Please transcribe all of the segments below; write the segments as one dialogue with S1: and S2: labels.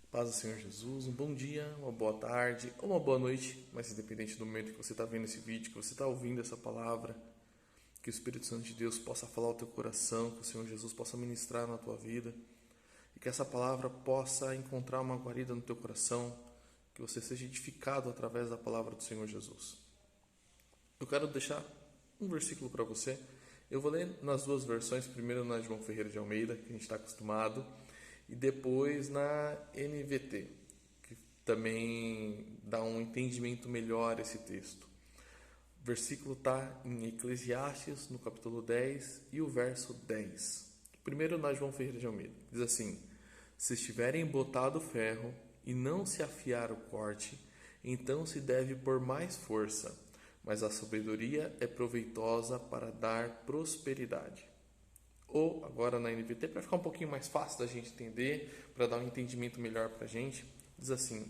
S1: Paz do Senhor Jesus, um bom dia, uma boa tarde ou uma boa noite, mas independente do momento que você está vendo esse vídeo, que você está ouvindo essa palavra, que o Espírito Santo de Deus possa falar ao teu coração, que o Senhor Jesus possa ministrar na tua vida e que essa palavra possa encontrar uma guarida no teu coração, que você seja edificado através da palavra do Senhor Jesus. Eu quero deixar um versículo para você. Eu vou ler nas duas versões, primeiro na João Ferreira de Almeida, que a gente está acostumado, e depois na NVT, que também dá um entendimento melhor a esse texto. O versículo está em Eclesiastes, no capítulo 10, e o verso 10. Primeiro na João Ferreira de Almeida. Diz assim: se estiverem botado o ferro e não se afiar o corte, então se deve pôr mais força, mas a sabedoria é proveitosa para dar prosperidade. Ou, agora na NVT, para ficar um pouquinho mais fácil da gente entender, para dar um entendimento melhor para a gente, diz assim: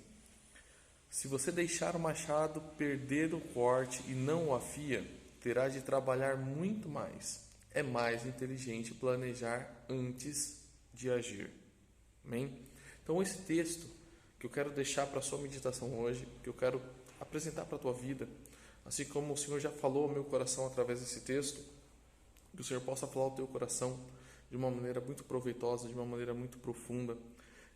S1: se você deixar o machado perder o corte e não o afia, terá de trabalhar muito mais. É mais inteligente planejar antes de agir. Amém? Então, esse texto que eu quero deixar para a sua meditação hoje, que eu quero apresentar para a tua vida, assim como o Senhor já falou ao meu coração através desse texto, que o Senhor possa falar ao teu coração de uma maneira muito proveitosa, de uma maneira muito profunda.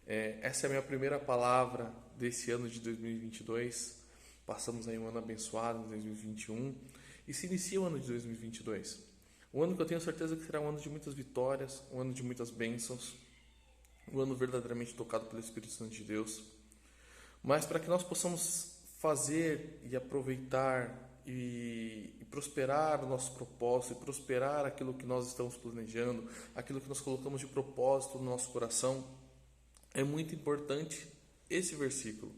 S1: Essa é a minha primeira palavra desse ano de 2022. Passamos aí um ano abençoado em 2021 e se inicia o ano de 2022. Um ano que eu tenho certeza que será um ano de muitas vitórias, um ano de muitas bênçãos, um ano verdadeiramente tocado pelo Espírito Santo de Deus. Mas para que nós possamos fazer e aproveitar e prosperar o nosso propósito, e prosperar aquilo que nós estamos planejando, aquilo que nós colocamos de propósito no nosso coração, é muito importante esse versículo.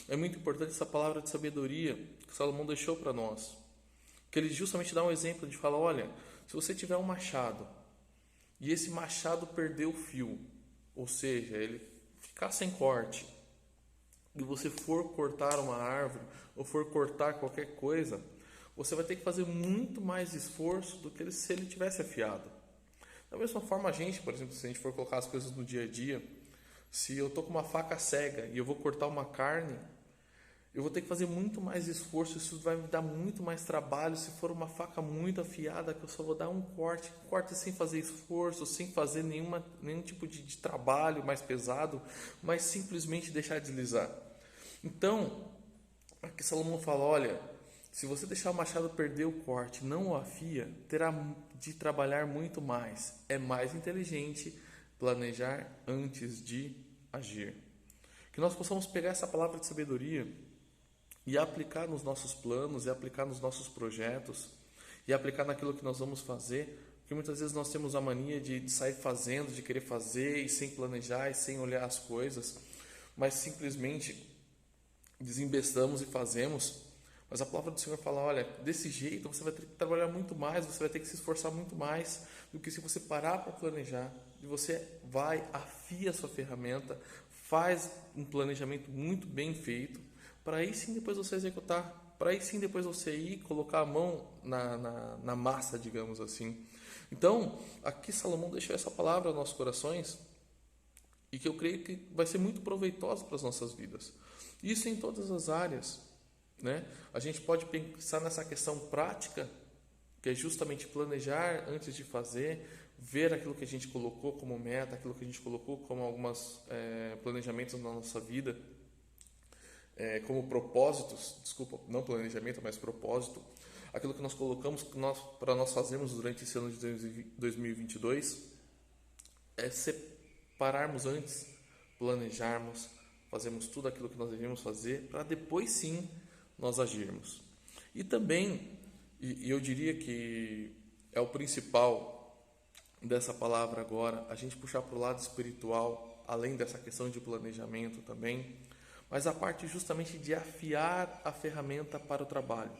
S1: É muito importante essa palavra de sabedoria que Salomão deixou para nós. Que ele justamente dá um exemplo de falar: olha, se você tiver um machado e esse machado perder o fio, ou seja, ele ficar sem corte, e você for cortar uma árvore ou for cortar qualquer coisa, você vai ter que fazer muito mais esforço do que se ele tivesse afiado. Da mesma forma, a gente, por exemplo, se a gente for colocar as coisas no dia a dia, se eu estou com uma faca cega e eu vou cortar uma carne, eu vou ter que fazer muito mais esforço, isso vai me dar muito mais trabalho. Se for uma faca muito afiada, que eu só vou dar um corte sem fazer esforço, sem fazer nenhum tipo de trabalho mais pesado, mas simplesmente deixar deslizar. Então, aqui Salomão fala: olha, se você deixar o machado perder o corte, não o afia, terá de trabalhar muito mais. É mais inteligente planejar antes de agir. Que nós possamos pegar essa palavra de sabedoria e aplicar nos nossos planos, e aplicar nos nossos projetos, e aplicar naquilo que nós vamos fazer, porque muitas vezes nós temos a mania de sair fazendo, de querer fazer, e sem planejar, e sem olhar as coisas, mas simplesmente desembestamos e fazemos. Mas a palavra do Senhor fala: olha, desse jeito você vai ter que trabalhar muito mais, você vai ter que se esforçar muito mais do que se você parar para planejar. E você vai, afia a sua ferramenta, faz um planejamento muito bem feito, para aí sim depois você executar, para aí sim depois você ir colocar a mão na massa, digamos assim. Então, aqui Salomão deixou essa palavra aos nossos corações, e que eu creio que vai ser muito proveitosa para as nossas vidas. Isso em todas as áreas, né? A gente pode pensar nessa questão prática, que é justamente planejar antes de fazer, ver aquilo que a gente colocou como meta, aquilo que a gente colocou como alguns planejamentos na nossa vida, como propósitos, desculpa, não planejamento, mas propósito, aquilo que nós colocamos para nós fazermos durante esse ano de 2022, é separarmos antes, planejarmos, fazermos tudo aquilo que nós devemos fazer, para depois sim nós agirmos. E também, e eu diria que é o principal dessa palavra agora, a gente puxar para o lado espiritual, além dessa questão de planejamento também, mas a parte justamente de afiar a ferramenta para o trabalho.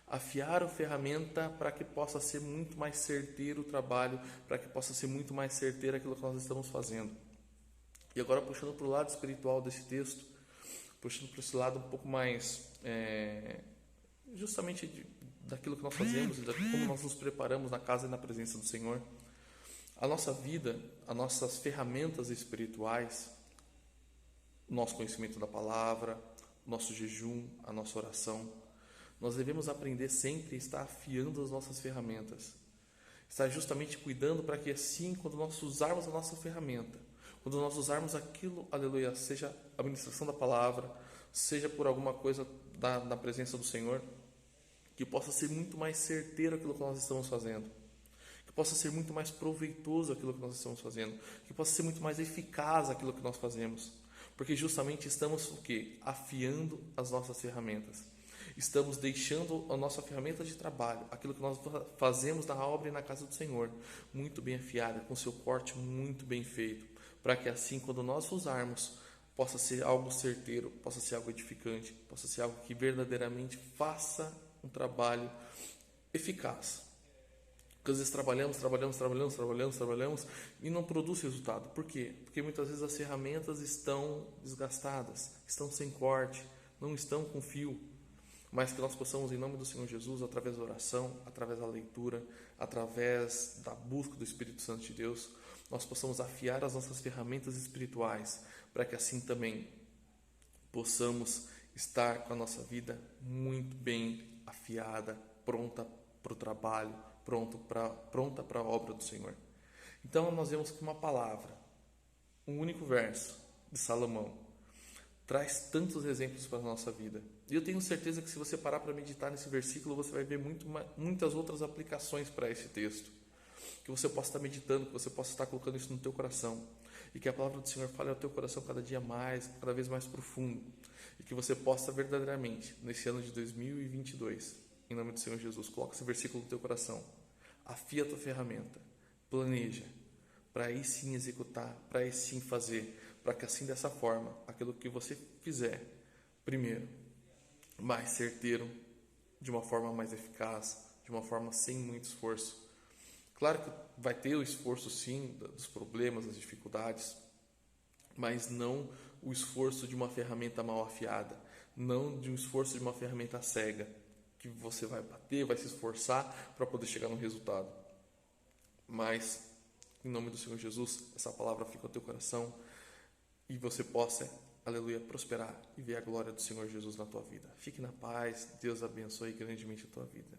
S1: Afiar a ferramenta para que possa ser muito mais certeiro o trabalho, para que possa ser muito mais certeiro aquilo que nós estamos fazendo. E agora, puxando para o lado espiritual desse texto, puxando para esse lado um pouco mais justamente daquilo que nós fazemos e de como nós nos preparamos na casa e na presença do Senhor. A nossa vida, as nossas ferramentas espirituais, o nosso conhecimento da palavra, o nosso jejum, a nossa oração. Nós devemos aprender sempre a estar afiando as nossas ferramentas. Estar justamente cuidando para que assim, quando nós usarmos a nossa ferramenta, quando nós usarmos aquilo, aleluia, seja a ministração da palavra, seja por alguma coisa na presença do Senhor, que possa ser muito mais certeiro aquilo que nós estamos fazendo, que possa ser muito mais proveitoso aquilo que nós estamos fazendo, que possa ser muito mais eficaz aquilo que nós fazemos, porque justamente estamos o quê? Afiando as nossas ferramentas. Estamos deixando a nossa ferramenta de trabalho, aquilo que nós fazemos na obra e na casa do Senhor, muito bem afiada, com seu corte muito bem feito, para que assim, quando nós usarmos, possa ser algo certeiro, possa ser algo edificante, possa ser algo que verdadeiramente faça um trabalho eficaz. Porque às vezes trabalhamos e não produz resultado. Por quê? Porque muitas vezes as ferramentas estão desgastadas, estão sem corte, não estão com fio. Mas que nós possamos, em nome do Senhor Jesus, através da oração, através da leitura, através da busca do Espírito Santo de Deus, nós possamos afiar as nossas ferramentas espirituais, para que assim também possamos estar com a nossa vida muito bem afiada, pronta para o trabalho, pronta para a obra do Senhor. Então nós vemos que uma palavra, um único verso de Salomão, traz tantos exemplos para a nossa vida. E eu tenho certeza que se você parar para meditar nesse versículo, você vai ver muitas outras aplicações para esse texto. Que você possa estar meditando, que você possa estar colocando isso no teu coração. E que a palavra do Senhor fale ao teu coração cada dia mais, cada vez mais profundo. E que você possa verdadeiramente, nesse ano de 2022, em nome do Senhor Jesus, coloca esse versículo no teu coração. Afia a tua ferramenta. Planeja. Para aí sim executar, para aí sim fazer. Para que assim, dessa forma, aquilo que você fizer, primeiro, mais certeiro, de uma forma mais eficaz, de uma forma sem muito esforço. Claro que vai ter o esforço sim, dos problemas, das dificuldades, mas não o esforço de uma ferramenta mal afiada, não de um esforço de uma ferramenta cega, que você vai bater, vai se esforçar para poder chegar no resultado. Mas, em nome do Senhor Jesus, essa palavra fica no teu coração e você possa, aleluia, prosperar e ver a glória do Senhor Jesus na tua vida. Fique na paz, Deus abençoe grandemente a tua vida.